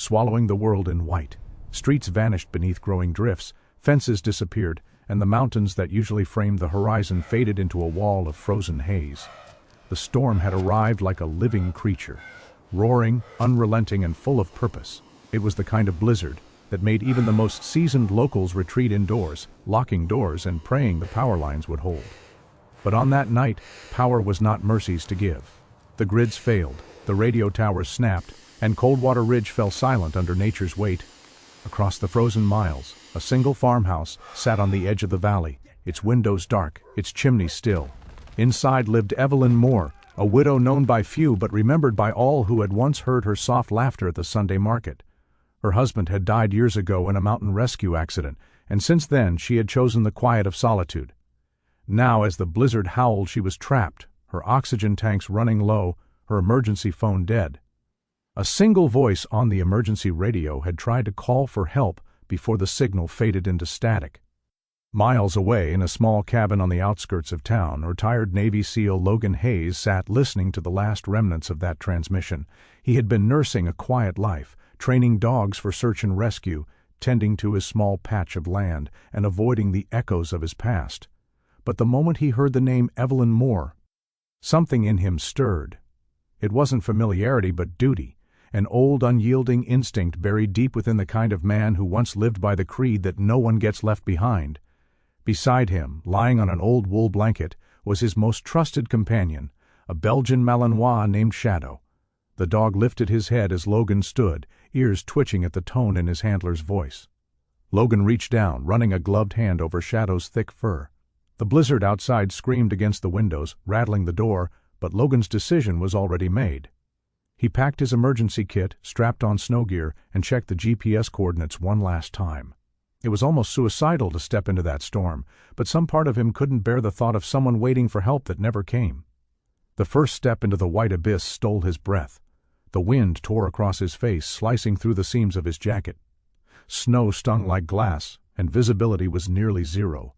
swallowing the world in white. Streets vanished beneath growing drifts, fences disappeared, and the mountains that usually framed the horizon faded into a wall of frozen haze. The storm had arrived like a living creature, roaring, unrelenting, and full of purpose. It was the kind of blizzard that made even the most seasoned locals retreat indoors, locking doors and praying the power lines would hold. But on that night, power was not mercies to give. The grids failed, the radio towers snapped, and Coldwater Ridge fell silent under nature's weight. Across the frozen miles, a single farmhouse sat on the edge of the valley, its windows dark, its chimneys still. Inside lived Evelyn Moore, a widow known by few but remembered by all who had once heard her soft laughter at the Sunday market. Her husband had died years ago in a mountain rescue accident, and since then she had chosen the quiet of solitude. Now, as the blizzard howled, she was trapped, her oxygen tanks running low, her emergency phone dead. A single voice on the emergency radio had tried to call for help before the signal faded into static. Miles away, in a small cabin on the outskirts of town, retired Navy SEAL Logan Hayes sat listening to the last remnants of that transmission. He had been nursing a quiet life, training dogs for search and rescue, tending to his small patch of land, and avoiding the echoes of his past. But the moment he heard the name Evelyn Moore, something in him stirred. It wasn't familiarity but duty, an old unyielding instinct buried deep within the kind of man who once lived by the creed that no one gets left behind. Beside him, lying on an old wool blanket, was his most trusted companion, a Belgian Malinois named Shadow. The dog lifted his head as Logan stood, ears twitching at the tone in his handler's voice. Logan reached down, running a gloved hand over Shadow's thick fur. The blizzard outside screamed against the windows, rattling the door, but Logan's decision was already made. He packed his emergency kit, strapped on snow gear, and checked the GPS coordinates one last time. It was almost suicidal to step into that storm, but some part of him couldn't bear the thought of someone waiting for help that never came. The first step into the white abyss stole his breath. The wind tore across his face, slicing through the seams of his jacket. Snow stung like glass, and visibility was nearly zero.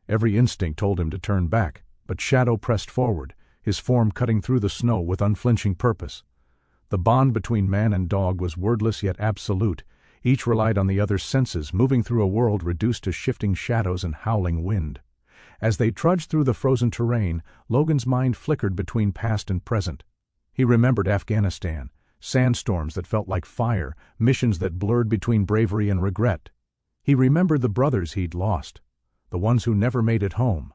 Every instinct told him to turn back, but Shadow pressed forward, his form cutting through the snow with unflinching purpose. The bond between man and dog was wordless yet absolute. Each relied on the other's senses, moving through a world reduced to shifting shadows and howling wind. As they trudged through the frozen terrain, Logan's mind flickered between past and present. He remembered Afghanistan, sandstorms that felt like fire, missions that blurred between bravery and regret. He remembered the brothers he'd lost, the ones who never made it home.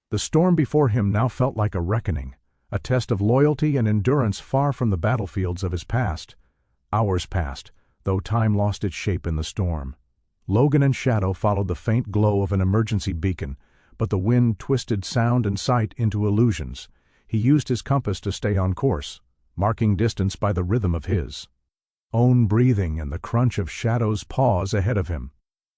The storm before him now felt like a reckoning, a test of loyalty and endurance far from the battlefields of his past. Hours passed, though time lost its shape in the storm. Logan and Shadow followed the faint glow of an emergency beacon, but the wind twisted sound and sight into illusions. He used his compass to stay on course, marking distance by the rhythm of his own breathing and the crunch of Shadow's paws ahead of him.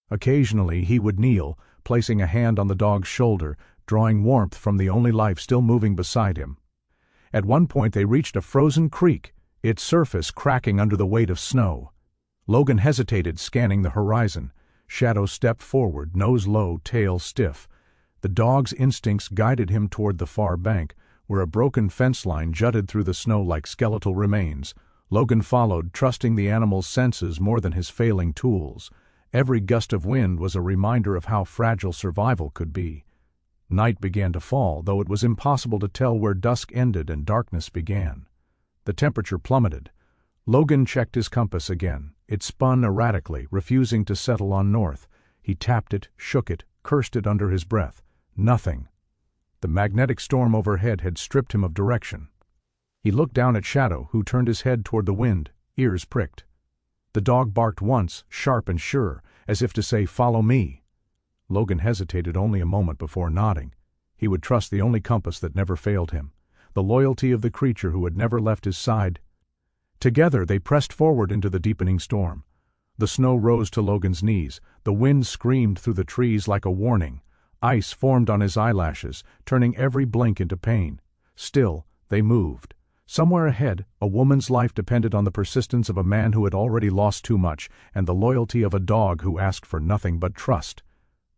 Occasionally he would kneel, placing a hand on the dog's shoulder, drawing warmth from the only life still moving beside him. At one point they reached a frozen creek, its surface cracking under the weight of snow. Logan hesitated, scanning the horizon. Shadow stepped forward, nose low, tail stiff. The dog's instincts guided him toward the far bank, where a broken fence line jutted through the snow like skeletal remains. Logan followed, trusting the animal's senses more than his failing tools. Every gust of wind was a reminder of how fragile survival could be. Night began to fall, though it was impossible to tell where dusk ended and darkness began. The temperature plummeted. Logan checked his compass again. It spun erratically, refusing to settle on north. He tapped it, shook it, cursed it under his breath. Nothing. The magnetic storm overhead had stripped him of direction. He looked down at Shadow, who turned his head toward the wind, ears pricked. The dog barked once, sharp and sure, as if to say, "Follow me." Logan hesitated only a moment before nodding. He would trust the only compass that never failed him, the loyalty of the creature who had never left his side. Together they pressed forward into the deepening storm. The snow rose to Logan's knees. The wind screamed through the trees like a warning. Ice formed on his eyelashes, turning every blink into pain. Still, they moved. Somewhere ahead, a woman's life depended on the persistence of a man who had already lost too much, and the loyalty of a dog who asked for nothing but trust.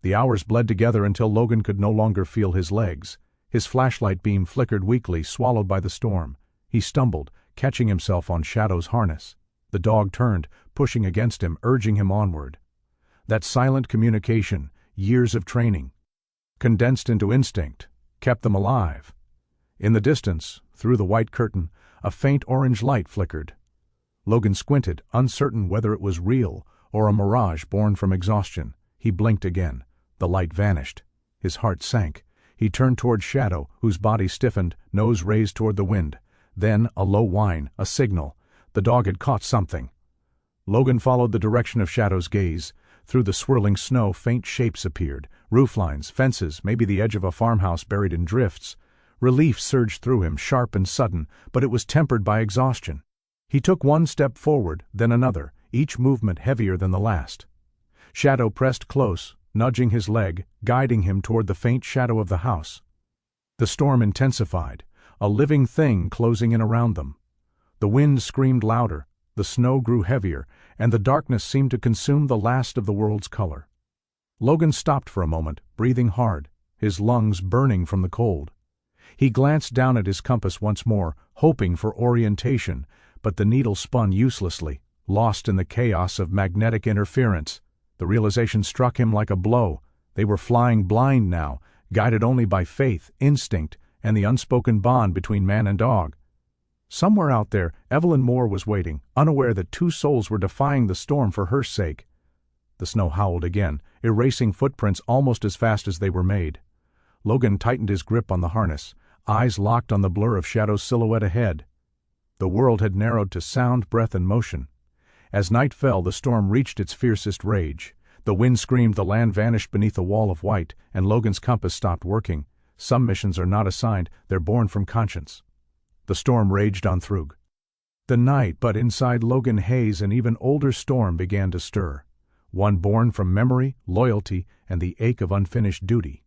The hours bled together until Logan could no longer feel his legs. His flashlight beam flickered weakly, swallowed by the storm. He stumbled, catching himself on Shadow's harness. The dog turned, pushing against him, urging him onward. That silent communication, years of training, condensed into instinct, kept them alive. In the distance, through the white curtain, a faint orange light flickered. Logan squinted, uncertain whether it was real or a mirage born from exhaustion. He blinked again. The light vanished. His heart sank. He turned toward Shadow, whose body stiffened, nose raised toward the wind. Then, a low whine, a signal. The dog had caught something. Logan followed the direction of Shadow's gaze. Through the swirling snow, faint shapes appeared. Rooflines, fences, maybe the edge of a farmhouse buried in drifts. Relief surged through him, sharp and sudden, but it was tempered by exhaustion. He took one step forward, then another, each movement heavier than the last. Shadow pressed close, nudging his leg, guiding him toward the faint shadow of the house. The storm intensified, a living thing closing in around them. The wind screamed louder, the snow grew heavier, and the darkness seemed to consume the last of the world's color. Logan stopped for a moment, breathing hard, his lungs burning from the cold. He glanced down at his compass once more, hoping for orientation, but the needle spun uselessly, lost in the chaos of magnetic interference. The realization struck him like a blow. They were flying blind now, guided only by faith, instinct, and the unspoken bond between man and dog. Somewhere out there, Evelyn Moore was waiting, unaware that two souls were defying the storm for her sake. The snow howled again, erasing footprints almost as fast as they were made. Logan tightened his grip on the harness, eyes locked on the blur of Shadow's silhouette ahead. The world had narrowed to sound, breath, and motion. As night fell, the storm reached its fiercest rage. The wind screamed, the land vanished beneath a wall of white, and Logan's compass stopped working. Some missions are not assigned, they're born from conscience. The storm raged on through the night, but inside Logan Hayes an even older storm began to stir. One born from memory, loyalty, and the ache of unfinished duty.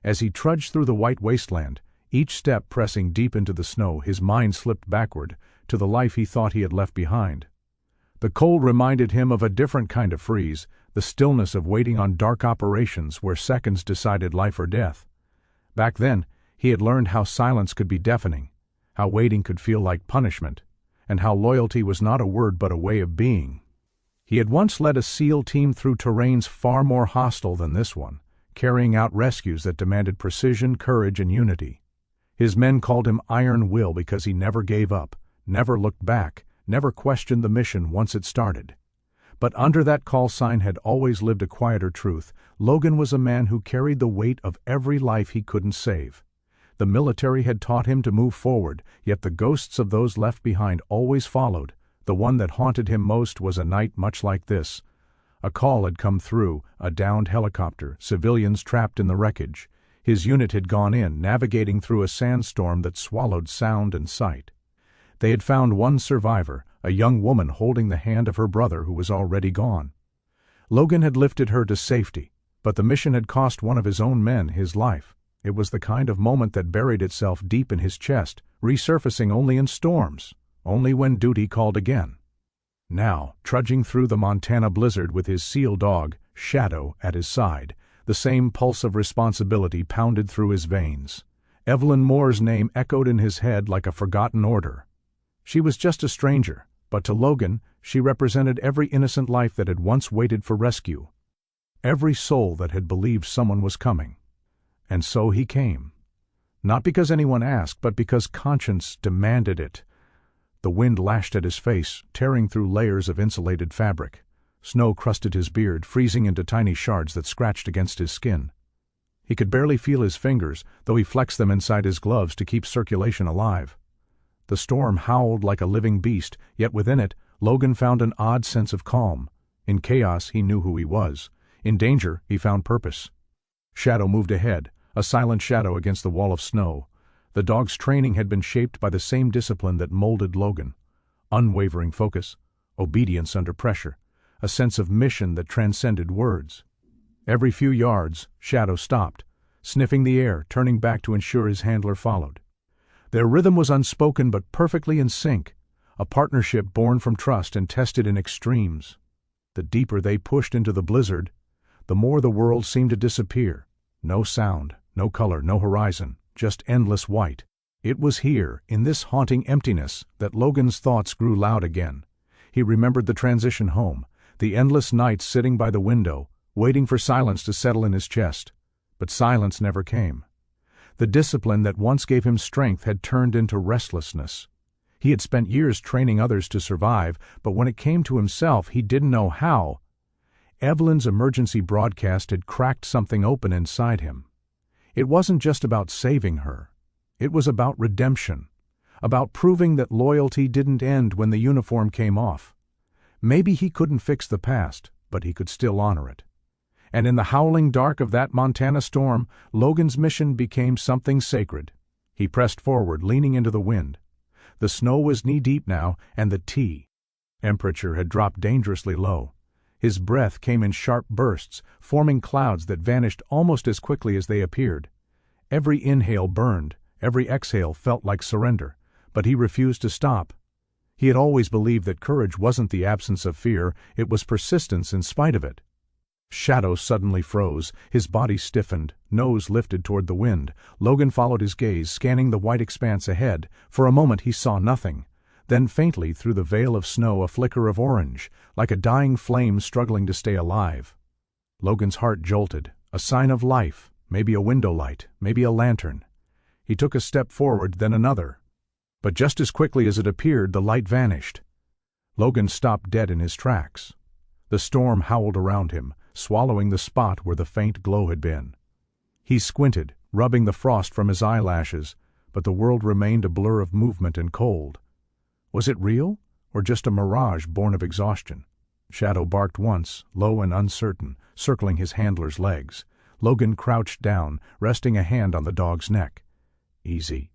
As he trudged through the white wasteland, each step pressing deep into the snow, his mind slipped backward, to the life he thought he had left behind. The cold reminded him of a different kind of freeze, the stillness of waiting on dark operations where seconds decided life or death. Back then, he had learned how silence could be deafening, how waiting could feel like punishment, and how loyalty was not a word but a way of being. He had once led a SEAL team through terrains far more hostile than this one, carrying out rescues that demanded precision, courage, and unity. His men called him Iron Will because he never gave up, never looked back, never questioned the mission once it started. But under that call sign had always lived a quieter truth. Logan was a man who carried the weight of every life he couldn't save. The military had taught him to move forward, yet the ghosts of those left behind always followed. The one that haunted him most was a night much like this. A call had come through, a downed helicopter, civilians trapped in the wreckage. His unit had gone in, navigating through a sandstorm that swallowed sound and sight. They had found one survivor, a young woman holding the hand of her brother who was already gone. Logan had lifted her to safety, but the mission had cost one of his own men his life. It was the kind of moment that buried itself deep in his chest, resurfacing only in storms, only when duty called again. Now, trudging through the Montana blizzard with his SEAL dog, Shadow, at his side, the same pulse of responsibility pounded through his veins. Evelyn Moore's name echoed in his head like a forgotten order. She was just a stranger, but to Logan, she represented every innocent life that had once waited for rescue. Every soul that had believed someone was coming. And so he came. Not because anyone asked, but because conscience demanded it. The wind lashed at his face, tearing through layers of insulated fabric. Snow crusted his beard, freezing into tiny shards that scratched against his skin. He could barely feel his fingers, though he flexed them inside his gloves to keep circulation alive. The storm howled like a living beast, yet within it, Logan found an odd sense of calm. In chaos, he knew who he was. In danger, he found purpose. Shadow moved ahead, a silent shadow against the wall of snow. The dog's training had been shaped by the same discipline that molded Logan. Unwavering focus, obedience under pressure, a sense of mission that transcended words. Every few yards, Shadow stopped, sniffing the air, turning back to ensure his handler followed. Their rhythm was unspoken but perfectly in sync, a partnership born from trust and tested in extremes. The deeper they pushed into the blizzard, the more the world seemed to disappear. No sound, no color, no horizon, just endless white. It was here, in this haunting emptiness, that Logan's thoughts grew loud again. He remembered the transition home, the endless nights sitting by the window, waiting for silence to settle in his chest. But silence never came. The discipline that once gave him strength had turned into restlessness. He had spent years training others to survive, but when it came to himself, he didn't know how. Evelyn's emergency broadcast had cracked something open inside him. It wasn't just about saving her. It was about redemption, about proving that loyalty didn't end when the uniform came off. Maybe he couldn't fix the past, but he could still honor it. And in the howling dark of that Montana storm, Logan's mission became something sacred. He pressed forward, leaning into the wind. The snow was knee-deep now, and the temperature had dropped dangerously low. His breath came in sharp bursts, forming clouds that vanished almost as quickly as they appeared. Every inhale burned, every exhale felt like surrender, but he refused to stop. He had always believed that courage wasn't the absence of fear, it was persistence in spite of it. Shadow suddenly froze, his body stiffened, nose lifted toward the wind. Logan followed his gaze, scanning the white expanse ahead. For a moment he saw nothing. Then faintly through the veil of snow a flicker of orange, like a dying flame struggling to stay alive. Logan's heart jolted, a sign of life, maybe a window light, maybe a lantern. He took a step forward, then another. But just as quickly as it appeared, the light vanished. Logan stopped dead in his tracks. The storm howled around him, swallowing the spot where the faint glow had been. He squinted, rubbing the frost from his eyelashes, but the world remained a blur of movement and cold. Was it real, or just a mirage born of exhaustion? Shadow barked once, low and uncertain, circling his handler's legs. Logan crouched down, resting a hand on the dog's neck. "Easy,"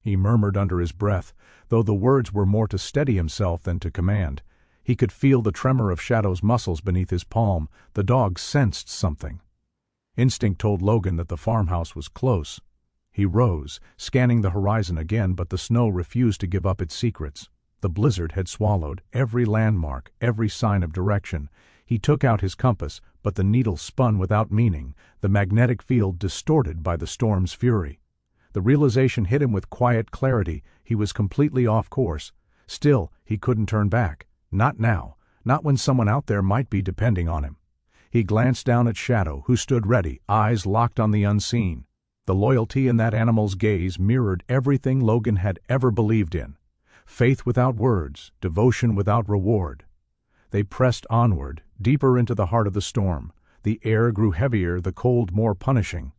he murmured under his breath, though the words were more to steady himself than to command. He could feel the tremor of Shadow's muscles beneath his palm. The dog sensed something. Instinct told Logan that the farmhouse was close. He rose, scanning the horizon again, but the snow refused to give up its secrets. The blizzard had swallowed every landmark, every sign of direction. He took out his compass, but the needle spun without meaning, the magnetic field distorted by the storm's fury. The realization hit him with quiet clarity. He was completely off course. Still, he couldn't turn back. Not now, not when someone out there might be depending on him. He glanced down at Shadow, who stood ready, eyes locked on the unseen. The loyalty in that animal's gaze mirrored everything Logan had ever believed in. Faith without words, devotion without reward. They pressed onward, deeper into the heart of the storm. The air grew heavier, the cold more punishing.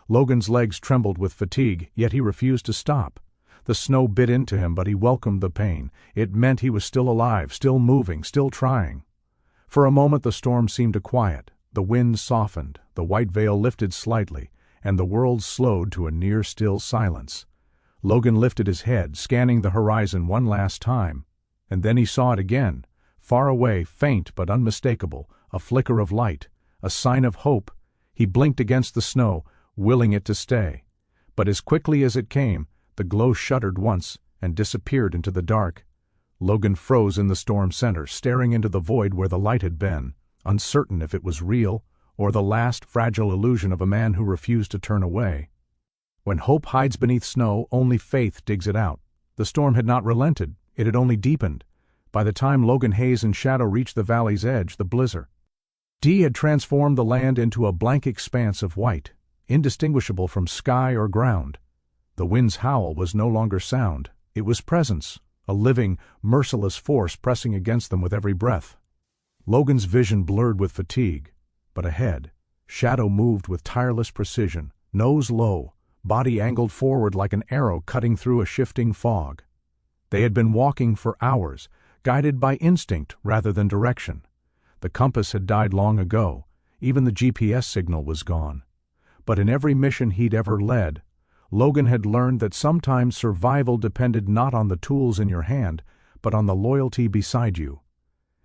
Logan's legs trembled with fatigue, yet he refused to stop. The snow bit into him, but he welcomed the pain. It meant he was still alive, still moving, still trying. For a moment the storm seemed to quiet. The wind softened, the white veil lifted slightly, and the world slowed to a near-still silence. Logan lifted his head, scanning the horizon one last time. And then he saw it again. Far away, faint but unmistakable, a flicker of light, a sign of hope. He blinked against the snow, willing it to stay. But as quickly as it came, the glow shuddered once and disappeared into the dark. Logan froze in the storm center, staring into the void where the light had been, uncertain if it was real or the last fragile illusion of a man who refused to turn away. When hope hides beneath snow, only faith digs it out. The storm had not relented, it had only deepened. By the time Logan, Hayes, and Shadow reached the valley's edge, the blizzard had transformed the land into a blank expanse of white, indistinguishable from sky or ground. The wind's howl was no longer sound, it was presence, a living, merciless force pressing against them with every breath. Logan's vision blurred with fatigue, but ahead, Shadow moved with tireless precision, nose low, body angled forward like an arrow cutting through a shifting fog. They had been walking for hours, guided by instinct rather than direction. The compass had died long ago, even the GPS signal was gone. But in every mission he'd ever led, Logan had learned that sometimes survival depended not on the tools in your hand, but on the loyalty beside you.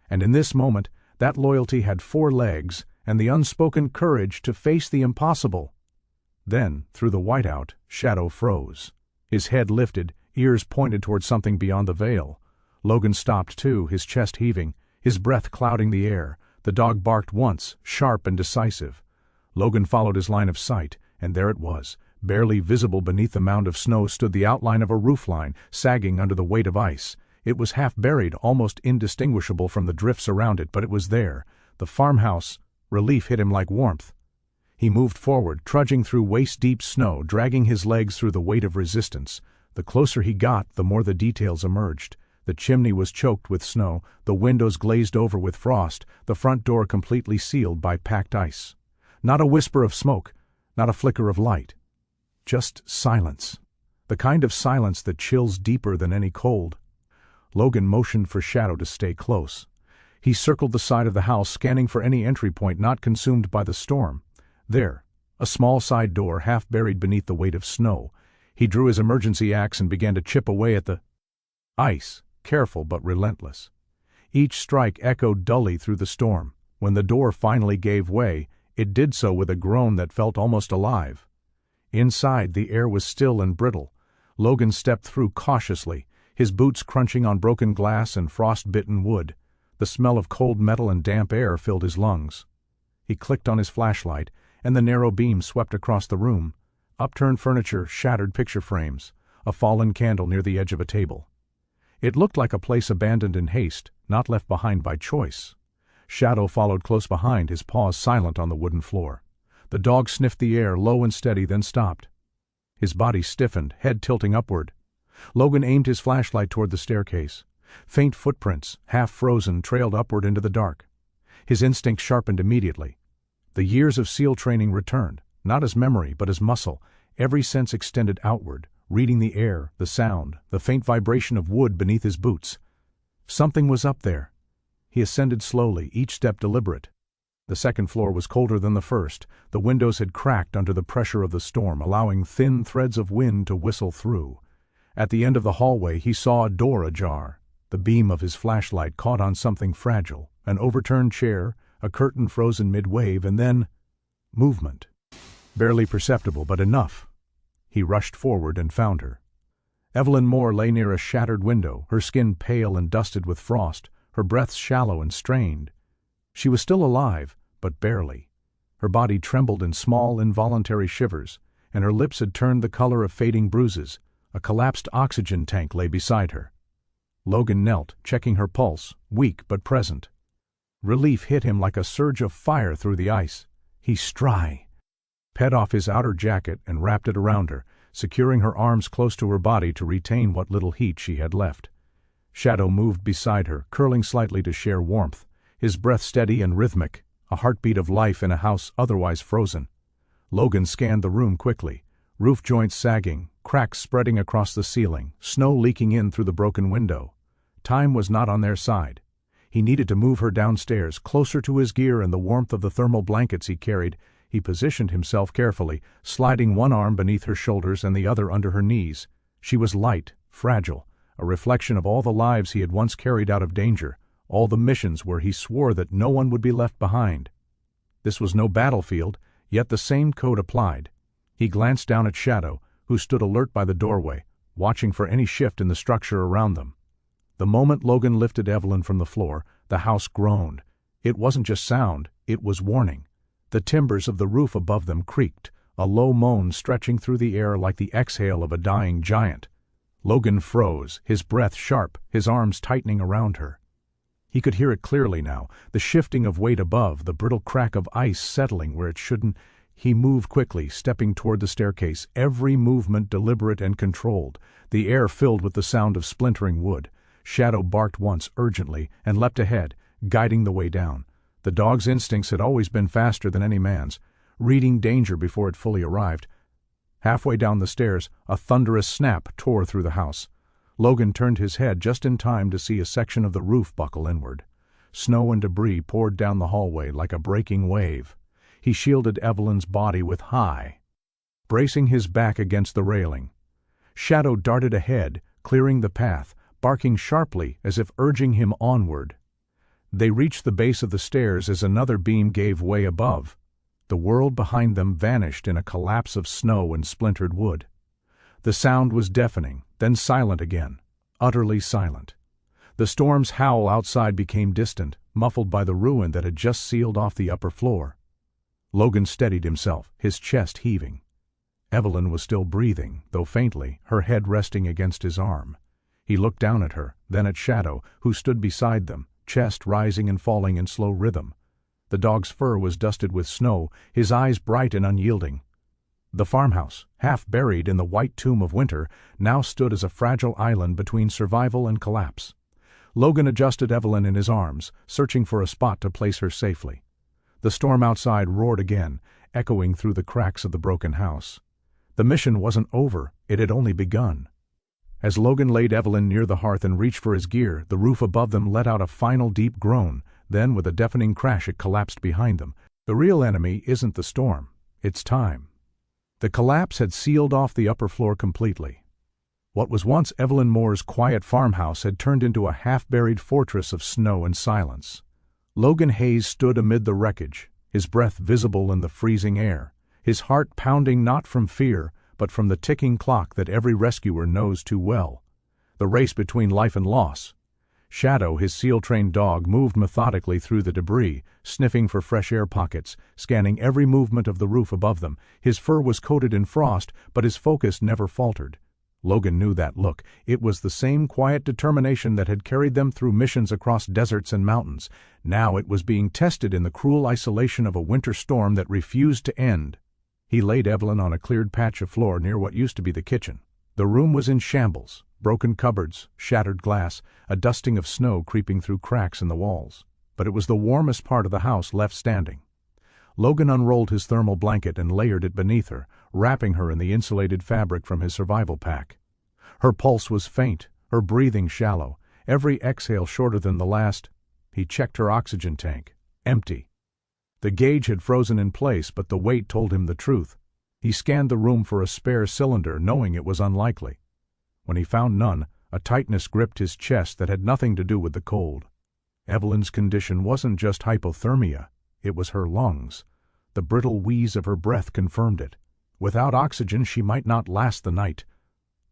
And in this moment, that loyalty had 4 legs and the unspoken courage to face the impossible. Then, through the whiteout, Shadow froze. His head lifted, ears pointed toward something beyond the veil. Logan stopped too, his chest heaving, his breath clouding the air. The dog barked once, sharp and decisive. Logan followed his line of sight, and there it was. Barely visible beneath the mound of snow stood the outline of a roofline, sagging under the weight of ice. It was half buried, almost indistinguishable from the drifts around it, but it was there. The farmhouse. Relief hit him like warmth. He moved forward, trudging through waist-deep snow, dragging his legs through the weight of resistance. The closer he got, the more the details emerged. The chimney was choked with snow, the windows glazed over with frost, the front door completely sealed by packed ice. Not a whisper of smoke, not a flicker of light. Just silence. The kind of silence that chills deeper than any cold. Logan motioned for Shadow to stay close. He circled the side of the house, scanning for any entry point not consumed by the storm. There, a small side door half buried beneath the weight of snow. He drew his emergency axe and began to chip away at the ice, careful but relentless. Each strike echoed dully through the storm. When the door finally gave way, it did so with a groan that felt almost alive. Inside, the air was still and brittle. Logan stepped through cautiously, his boots crunching on broken glass and frost-bitten wood. The smell of cold metal and damp air filled his lungs. He clicked on his flashlight, and the narrow beam swept across the room. Upturned furniture, shattered picture frames, a fallen candle near the edge of a table. It looked like a place abandoned in haste, not left behind by choice. Shadow followed close behind, his paws silent on the wooden floor. The dog sniffed the air, low and steady, then stopped. His body stiffened, head tilting upward. Logan aimed his flashlight toward the staircase. Faint footprints, half frozen, trailed upward into the dark. His instinct sharpened immediately. The years of SEAL training returned, not as memory but as muscle. Every sense extended outward, reading the air, the sound, the faint vibration of wood beneath his boots. Something was up there. He ascended slowly, each step deliberate. The second floor was colder than the first. The windows had cracked under the pressure of the storm, allowing thin threads of wind to whistle through. At the end of the hallway, he saw a door ajar. The beam of his flashlight caught on something fragile, an overturned chair, a curtain frozen mid-wave, and then movement. Barely perceptible, but enough. He rushed forward and found her. Evelyn Moore lay near a shattered window, her skin pale and dusted with frost, her breath shallow and strained. She was still alive, but barely. Her body trembled in small, involuntary shivers, and her lips had turned the color of fading bruises. A collapsed oxygen tank lay beside her. Logan knelt, checking her pulse, weak but present. Relief hit him like a surge of fire through the ice. He pet off his outer jacket and wrapped it around her, securing her arms close to her body to retain what little heat she had left. Shadow moved beside her, curling slightly to share warmth, his breath steady and rhythmic, a heartbeat of life in a house otherwise frozen. Logan scanned the room quickly, roof joints sagging, cracks spreading across the ceiling, snow leaking in through the broken window. Time was not on their side. He needed to move her downstairs, closer to his gear and the warmth of the thermal blankets he carried. He positioned himself carefully, sliding one arm beneath her shoulders and the other under her knees. She was light, fragile, a reflection of all the lives he had once carried out of danger, all the missions where he swore that no one would be left behind. This was no battlefield, yet the same code applied. He glanced down at Shadow, who stood alert by the doorway, watching for any shift in the structure around them. The moment Logan lifted Evelyn from the floor, the house groaned. It wasn't just sound, it was warning. The timbers of the roof above them creaked, a low moan stretching through the air like the exhale of a dying giant. Logan froze, his breath sharp, his arms tightening around her. He could hear it clearly now, the shifting of weight above, the brittle crack of ice settling where it shouldn't. He moved quickly, stepping toward the staircase, every movement deliberate and controlled, the air filled with the sound of splintering wood. Shadow barked once urgently and leapt ahead, guiding the way down. The dog's instincts had always been faster than any man's, reading danger before it fully arrived. Halfway down the stairs, a thunderous snap tore through the house. Logan turned his head just in time to see a section of the roof buckle inward. Snow and debris poured down the hallway like a breaking wave. He shielded Evelyn's body with bracing his back against the railing. Shadow darted ahead, clearing the path, barking sharply as if urging him onward. They reached the base of the stairs as another beam gave way above. The world behind them vanished in a collapse of snow and splintered wood. The sound was deafening, then silent again, utterly silent. The storm's howl outside became distant, muffled by the ruin that had just sealed off the upper floor. Logan steadied himself, his chest heaving. Evelyn was still breathing, though faintly, her head resting against his arm. He looked down at her, then at Shadow, who stood beside them, chest rising and falling in slow rhythm. The dog's fur was dusted with snow, his eyes bright and unyielding. The farmhouse, half buried in the white tomb of winter, now stood as a fragile island between survival and collapse. Logan adjusted Evelyn in his arms, searching for a spot to place her safely. The storm outside roared again, echoing through the cracks of the broken house. The mission wasn't over, it had only begun. As Logan laid Evelyn near the hearth and reached for his gear, the roof above them let out a final deep groan, then with a deafening crash it collapsed behind them. The real enemy isn't the storm, it's time. The collapse had sealed off the upper floor completely. What was once Evelyn Moore's quiet farmhouse had turned into a half-buried fortress of snow and silence. Logan Hayes stood amid the wreckage, his breath visible in the freezing air, his heart pounding not from fear, but from the ticking clock that every rescuer knows too well. The race between life and loss. Shadow, his seal-trained dog, moved methodically through the debris, sniffing for fresh air pockets, scanning every movement of the roof above them. His fur was coated in frost, but his focus never faltered. Logan knew that look. It was the same quiet determination that had carried them through missions across deserts and mountains. Now it was being tested in the cruel isolation of a winter storm that refused to end. He laid Evelyn on a cleared patch of floor near what used to be the kitchen. The room was in shambles. Broken cupboards, shattered glass, a dusting of snow creeping through cracks in the walls. But it was the warmest part of the house left standing. Logan unrolled his thermal blanket and layered it beneath her, wrapping her in the insulated fabric from his survival pack. Her pulse was faint, her breathing shallow, every exhale shorter than the last. He checked her oxygen tank. Empty. The gauge had frozen in place, but the weight told him the truth. He scanned the room for a spare cylinder, knowing it was unlikely. When he found none, a tightness gripped his chest that had nothing to do with the cold. Evelyn's condition wasn't just hypothermia, it was her lungs. The brittle wheeze of her breath confirmed it. Without oxygen, she might not last the night.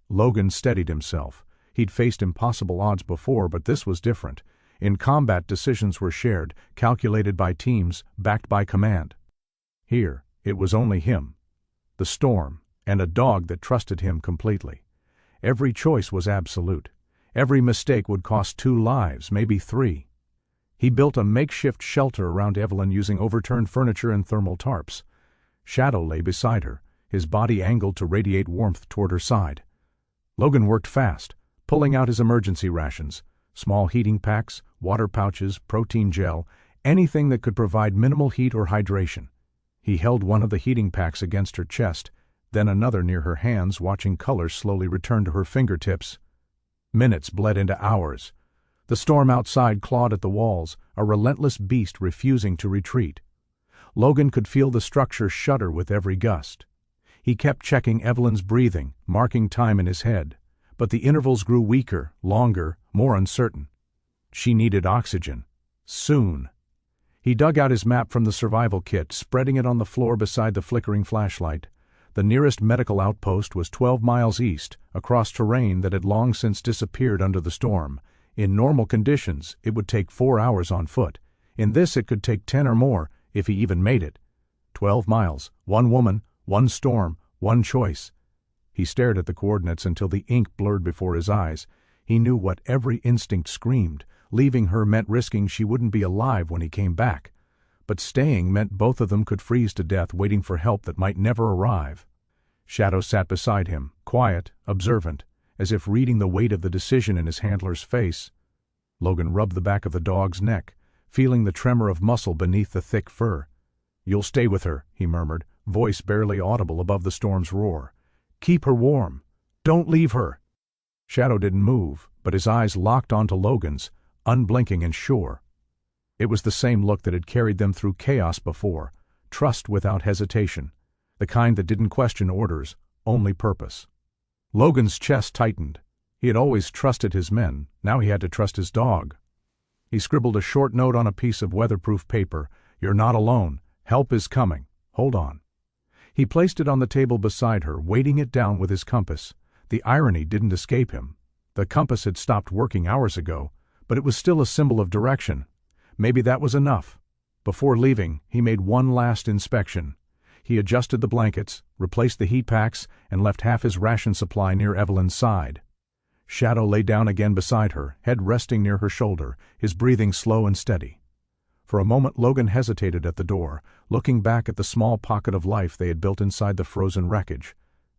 Logan steadied himself. He'd faced impossible odds before, but this was different. In combat, decisions were shared, calculated by teams, backed by command. Here, it was only him, the storm, and a dog that trusted him completely. Every choice was absolute. Every mistake would cost 2 lives, maybe 3. He built a makeshift shelter around Evelyn using overturned furniture and thermal tarps. Shadow lay beside her, his body angled to radiate warmth toward her side. Logan worked fast, pulling out his emergency rations, small heating packs, water pouches, protein gel, anything that could provide minimal heat or hydration. He held one of the heating packs against her chest, then another near her hands, watching color slowly return to her fingertips. Minutes bled into hours. The storm outside clawed at the walls, a relentless beast refusing to retreat. Logan could feel the structure shudder with every gust. He kept checking Evelyn's breathing, marking time in his head, but the intervals grew weaker, longer, more uncertain. She needed oxygen. Soon. He dug out his map from the survival kit, spreading it on the floor beside the flickering flashlight. The nearest medical outpost was 12 miles east, across terrain that had long since disappeared under the storm. In normal conditions, it would take 4 hours on foot. In this, it could take 10 or more, if he even made it. 12 miles, 1 woman, 1 storm, 1 choice. He stared at the coordinates until the ink blurred before his eyes. He knew what every instinct screamed. Leaving her meant risking she wouldn't be alive when he came back. But staying meant both of them could freeze to death waiting for help that might never arrive. Shadow sat beside him, quiet, observant, as if reading the weight of the decision in his handler's face. Logan rubbed the back of the dog's neck, feeling the tremor of muscle beneath the thick fur. "You'll stay with her," he murmured, voice barely audible above the storm's roar. "Keep her warm. Don't leave her." Shadow didn't move, but his eyes locked onto Logan's, unblinking and sure. It was the same look that had carried them through chaos before, trust without hesitation, the kind that didn't question orders, only purpose. Logan's chest tightened. He had always trusted his men, now he had to trust his dog. He scribbled a short note on a piece of weatherproof paper. "You're not alone. Help is coming. Hold on." He placed it on the table beside her, weighting it down with his compass. The irony didn't escape him. The compass had stopped working hours ago, but it was still a symbol of direction. Maybe that was enough. Before leaving, he made one last inspection. He adjusted the blankets, replaced the heat packs, and left half his ration supply near Evelyn's side. Shadow lay down again beside her, head resting near her shoulder, his breathing slow and steady. For a moment Logan hesitated at the door, looking back at the small pocket of life they had built inside the frozen wreckage.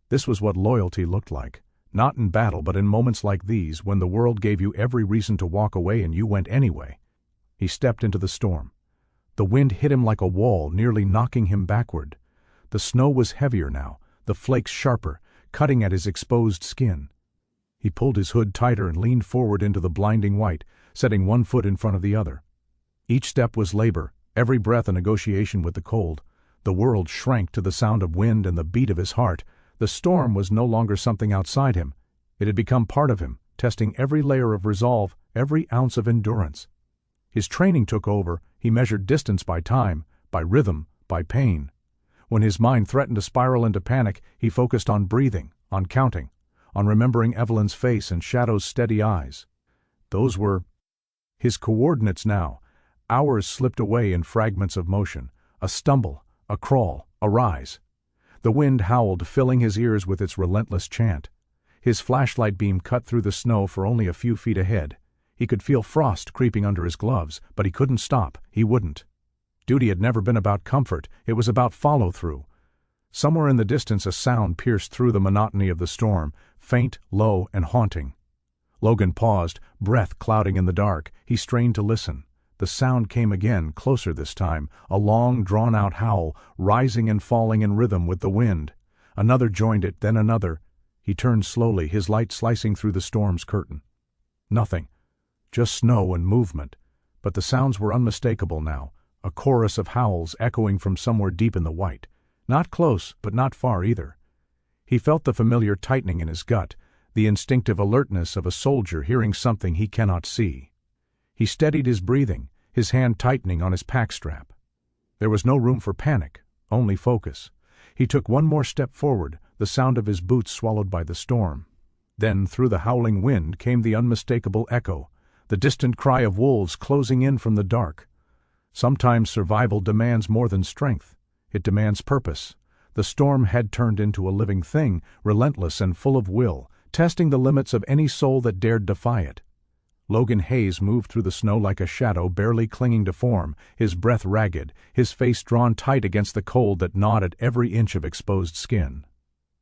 This was what loyalty looked like. Not in battle, but in moments like these, when the world gave you every reason to walk away and you went anyway. He stepped into the storm. The wind hit him like a wall, nearly knocking him backward. The snow was heavier now, the flakes sharper, cutting at his exposed skin. He pulled his hood tighter and leaned forward into the blinding white, setting one foot in front of the other. Each step was labor, every breath a negotiation with the cold. The world shrank to the sound of wind and the beat of his heart. The storm was no longer something outside him. It had become part of him, testing every layer of resolve, every ounce of endurance. His training took over. He measured distance by time, by rhythm, by pain. When his mind threatened to spiral into panic, he focused on breathing, on counting, on remembering Evelyn's face and Shadow's steady eyes. Those were his coordinates now. Hours slipped away in fragments of motion, a stumble, a crawl, a rise. The wind howled, filling his ears with its relentless chant. His flashlight beam cut through the snow for only a few feet ahead. He could feel frost creeping under his gloves, but he couldn't stop. He wouldn't. Duty had never been about comfort, it was about follow-through. Somewhere in the distance a sound pierced through the monotony of the storm, faint, low, and haunting. Logan paused, breath clouding in the dark. He strained to listen. The sound came again, closer this time, a long, drawn-out howl, rising and falling in rhythm with the wind. Another joined it, then another. He turned slowly, his light slicing through the storm's curtain. Nothing. Just snow and movement. But the sounds were unmistakable now, a chorus of howls echoing from somewhere deep in the white. Not close, but not far either. He felt the familiar tightening in his gut, the instinctive alertness of a soldier hearing something he cannot see. He steadied his breathing, his hand tightening on his pack strap. There was no room for panic, only focus. He took one more step forward, the sound of his boots swallowed by the storm. Then, through the howling wind, came the unmistakable echo, the distant cry of wolves closing in from the dark. Sometimes survival demands more than strength. It demands purpose. The storm had turned into a living thing, relentless and full of will, testing the limits of any soul that dared defy it. Logan Hayes moved through the snow like a shadow, barely clinging to form, his breath ragged, his face drawn tight against the cold that gnawed at every inch of exposed skin.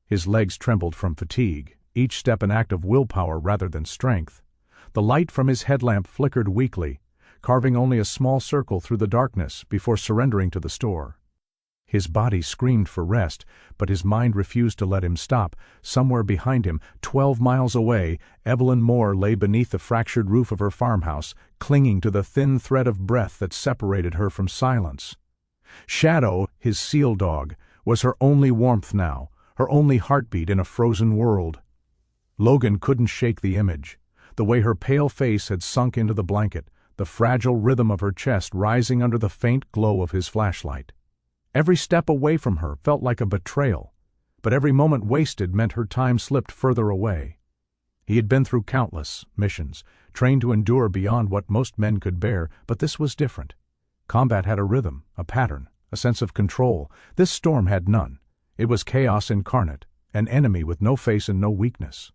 His legs trembled from fatigue, each step an act of willpower rather than strength. The light from his headlamp flickered weakly, carving only a small circle through the darkness before surrendering to the store. His body screamed for rest, but his mind refused to let him stop. Somewhere behind him, 12 miles away, Evelyn Moore lay beneath the fractured roof of her farmhouse, clinging to the thin thread of breath that separated her from silence. Shadow, his seal dog, was her only warmth now, her only heartbeat in a frozen world. Logan couldn't shake the image. The way her pale face had sunk into the blanket, the fragile rhythm of her chest rising under the faint glow of his flashlight. Every step away from her felt like a betrayal, but every moment wasted meant her time slipped further away. He had been through countless missions, trained to endure beyond what most men could bear, but this was different. Combat had a rhythm, a pattern, a sense of control. This storm had none. It was chaos incarnate, an enemy with no face and no weakness.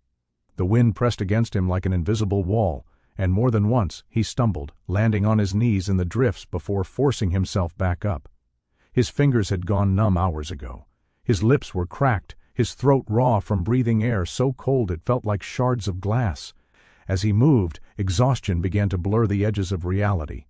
The wind pressed against him like an invisible wall, and more than once he stumbled, landing on his knees in the drifts before forcing himself back up. His fingers had gone numb hours ago. His lips were cracked, his throat raw from breathing air so cold it felt like shards of glass. As he moved, exhaustion began to blur the edges of reality.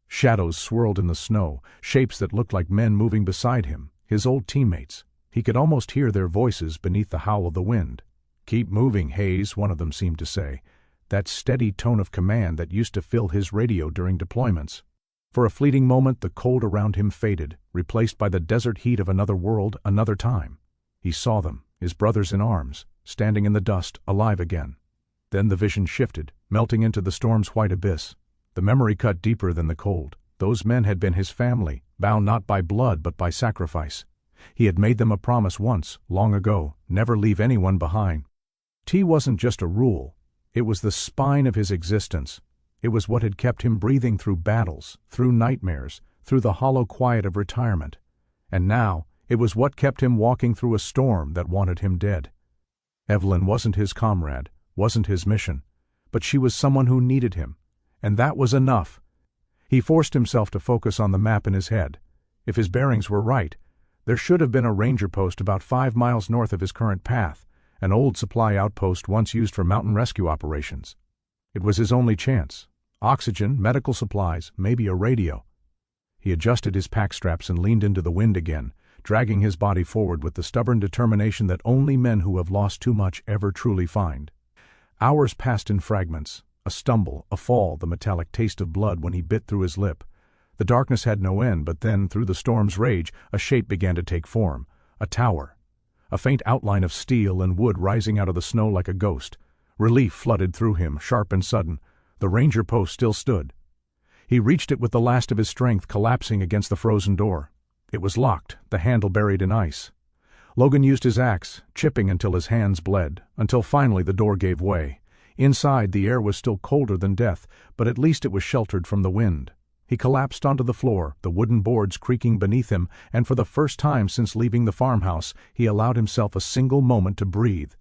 Shadows swirled in the snow, shapes that looked like men moving beside him, his old teammates. He could almost hear their voices beneath the howl of the wind. "Keep moving, Hayes," one of them seemed to say, that steady tone of command that used to fill his radio during deployments. For a fleeting moment the cold around him faded, replaced by the desert heat of another world, another time. He saw them, his brothers in arms, standing in the dust, alive again. Then the vision shifted, melting into the storm's white abyss. The memory cut deeper than the cold. Those men had been his family, bound not by blood but by sacrifice. He had made them a promise once, long ago, never leave anyone behind. Tea wasn't just a rule. It was the spine of his existence. It was what had kept him breathing through battles, through nightmares, through the hollow quiet of retirement. And now, it was what kept him walking through a storm that wanted him dead. Evelyn wasn't his comrade, wasn't his mission. But she was someone who needed him. And that was enough. He forced himself to focus on the map in his head. If his bearings were right, there should have been a ranger post about 5 miles north of his current path, an old supply outpost once used for mountain rescue operations. It was his only chance. Oxygen, medical supplies, maybe a radio. He adjusted his pack straps and leaned into the wind again, dragging his body forward with the stubborn determination that only men who have lost too much ever truly find. Hours passed in fragments. A stumble, a fall, the metallic taste of blood when he bit through his lip. The darkness had no end, but then, through the storm's rage, a shape began to take form. A tower. A faint outline of steel and wood rising out of the snow like a ghost. Relief flooded through him, sharp and sudden. The ranger post still stood. He reached it with the last of his strength collapsing against the frozen door. It was locked, the handle buried in ice. Logan used his axe, chipping until his hands bled, until finally the door gave way. Inside, the air was still colder than death, but at least it was sheltered from the wind. He collapsed onto the floor, the wooden boards creaking beneath him, and for the first time since leaving the farmhouse, he allowed himself a single moment to breathe.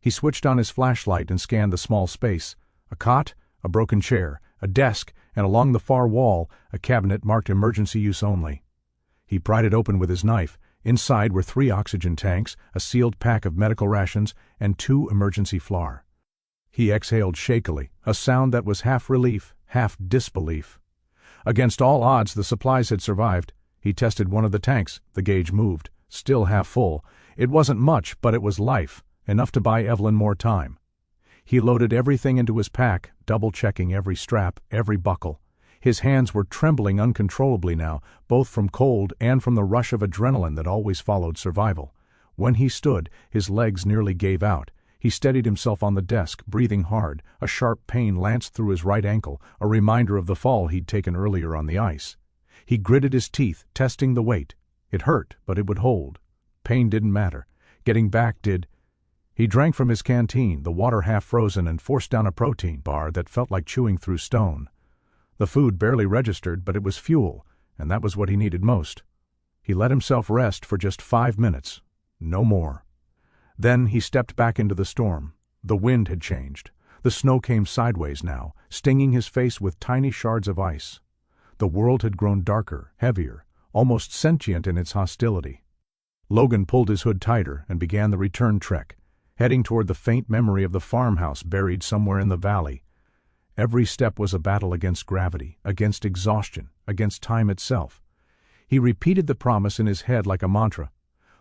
He switched on his flashlight and scanned the small space. A cot, a broken chair, a desk, and along the far wall, a cabinet marked emergency use only. He pried it open with his knife. Inside were 3 oxygen tanks, a sealed pack of medical rations, and 2 emergency FLAR. He exhaled shakily, a sound that was half relief, half disbelief. Against all odds, the supplies had survived. He tested one of the tanks. The gauge moved, still half full. It wasn't much, but it was life, enough to buy Evelyn more time. He loaded everything into his pack, double-checking every strap, every buckle. His hands were trembling uncontrollably now, both from cold and from the rush of adrenaline that always followed survival. When he stood, his legs nearly gave out. He steadied himself on the desk, breathing hard. A sharp pain lanced through his right ankle, a reminder of the fall he'd taken earlier on the ice. He gritted his teeth, testing the weight. It hurt, but it would hold. Pain didn't matter. Getting back did. He drank from his canteen, the water half frozen, and forced down a protein bar that felt like chewing through stone. The food barely registered, but it was fuel, and that was what he needed most. He let himself rest for just 5 minutes. No more. Then he stepped back into the storm. The wind had changed. The snow came sideways now, stinging his face with tiny shards of ice. The world had grown darker, heavier, almost sentient in its hostility. Logan pulled his hood tighter and began the return trek, heading toward the faint memory of the farmhouse buried somewhere in the valley. Every step was a battle against gravity, against exhaustion, against time itself. He repeated the promise in his head like a mantra.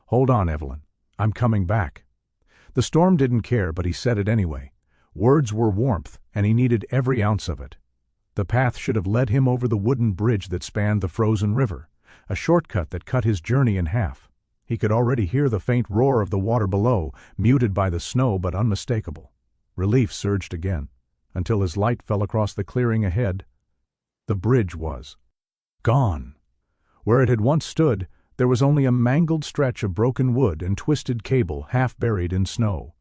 "Hold on, Evelyn. I'm coming back." The storm didn't care, but he said it anyway. Words were warmth, and he needed every ounce of it. The path should have led him over the wooden bridge that spanned the frozen river, a shortcut that cut his journey in half. He could already hear the faint roar of the water below, muted by the snow but unmistakable. Relief surged again, until his light fell across the clearing ahead. The bridge was gone. Where it had once stood, there was only a mangled stretch of broken wood and twisted cable half buried in snow.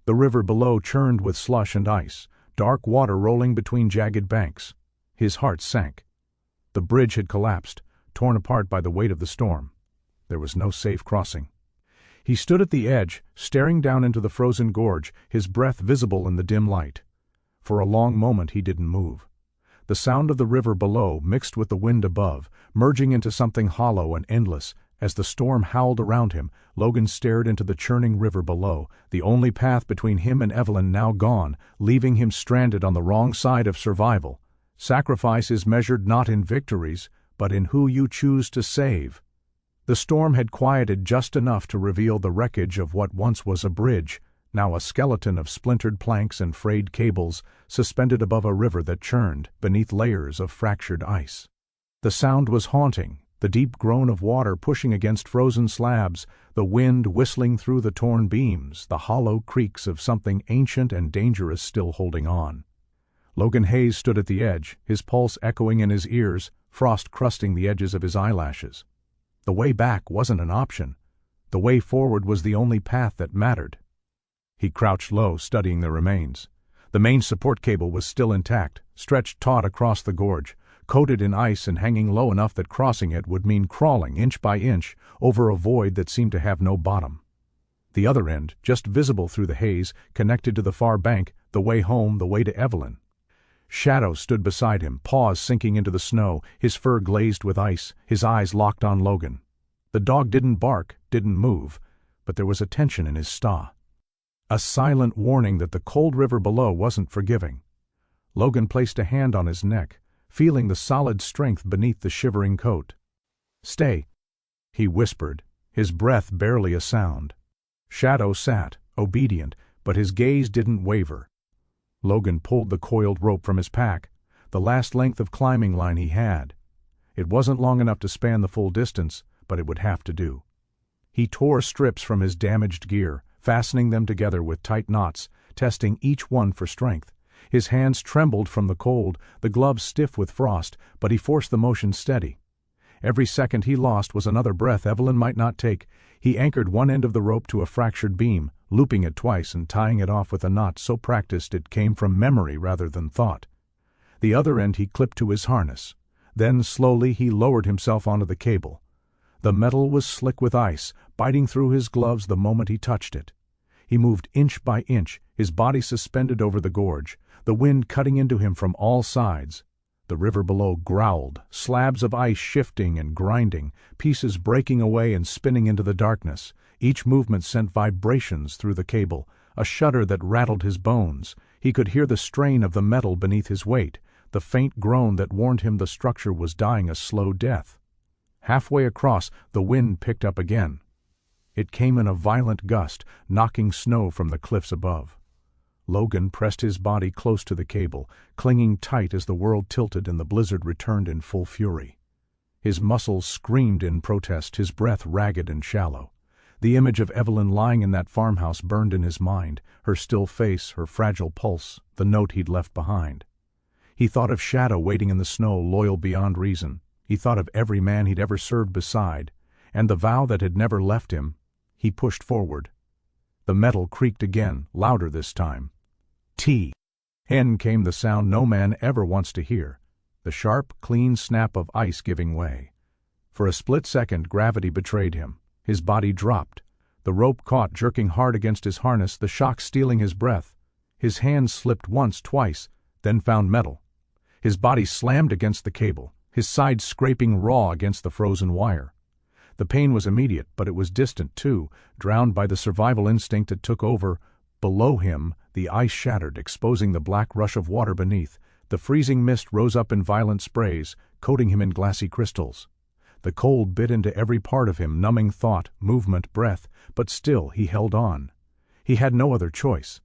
The river below churned with slush and ice, dark water rolling between jagged banks. His heart sank. The bridge had collapsed, torn apart by the weight of the storm. There was no safe crossing. He stood at the edge, staring down into the frozen gorge, his breath visible in the dim light. For a long moment he didn't move. The sound of the river below mixed with the wind above, merging into something hollow and endless. As the storm howled around him, Logan stared into the churning river below, the only path between him and Evelyn now gone, leaving him stranded on the wrong side of survival. Sacrifice is measured not in victories, but in who you choose to save. The storm had quieted just enough to reveal the wreckage of what once was a bridge, now a skeleton of splintered planks and frayed cables, suspended above a river that churned beneath layers of fractured ice. The sound was haunting, the deep groan of water pushing against frozen slabs, the wind whistling through the torn beams, the hollow creaks of something ancient and dangerous still holding on. Logan Hayes stood at the edge, his pulse echoing in his ears, frost crusting the edges of his eyelashes. The way back wasn't an option. The way forward was the only path that mattered. He crouched low, studying the remains. The main support cable was still intact, stretched taut across the gorge, coated in ice and hanging low enough that crossing it would mean crawling inch by inch over a void that seemed to have no bottom. The other end, just visible through the haze, connected to the far bank, the way home, the way to Evelyn. Shadow stood beside him, paws sinking into the snow, his fur glazed with ice, his eyes locked on Logan. The dog didn't bark, didn't move, but there was a tension in his staw. A silent warning that the cold river below wasn't forgiving. Logan placed a hand on his neck, feeling the solid strength beneath the shivering coat. "Stay," he whispered, his breath barely a sound. Shadow sat, obedient, but his gaze didn't waver. Logan pulled the coiled rope from his pack, the last length of climbing line he had. It wasn't long enough to span the full distance, but it would have to do. He tore strips from his damaged gear, fastening them together with tight knots, testing each one for strength. His hands trembled from the cold, the gloves stiff with frost, but he forced the motion steady. Every second he lost was another breath Evelyn might not take. He anchored one end of the rope to a fractured beam, looping it twice and tying it off with a knot so practiced it came from memory rather than thought. The other end he clipped to his harness. Then slowly he lowered himself onto the cable. The metal was slick with ice, biting through his gloves the moment he touched it. He moved inch by inch, his body suspended over the gorge, the wind cutting into him from all sides. The river below growled, slabs of ice shifting and grinding, pieces breaking away and spinning into the darkness. Each movement sent vibrations through the cable, a shudder that rattled his bones. He could hear the strain of the metal beneath his weight, the faint groan that warned him the structure was dying a slow death. Halfway across, the wind picked up again. It came in a violent gust, knocking snow from the cliffs above. Logan pressed his body close to the cable, clinging tight as the world tilted and the blizzard returned in full fury. His muscles screamed in protest, his breath ragged and shallow. The image of Evelyn lying in that farmhouse burned in his mind, her still face, her fragile pulse, the note he'd left behind. He thought of Shadow waiting in the snow, loyal beyond reason. He thought of every man he'd ever served beside, and the vow that had never left him. He pushed forward. The metal creaked again, louder this time. N came the sound no man ever wants to hear, the sharp, clean snap of ice giving way. For a split second, gravity betrayed him. His body dropped. The rope caught, jerking hard against his harness, the shock stealing his breath. His hands slipped once, twice, then found metal. His body slammed against the cable, his side scraping raw against the frozen wire. The pain was immediate, but it was distant too, drowned by the survival instinct that took over. Below him, the ice shattered, exposing the black rush of water beneath. The freezing mist rose up in violent sprays, coating him in glassy crystals. The cold bit into every part of him, numbing thought, movement, breath, but still he held on. He had no other choice.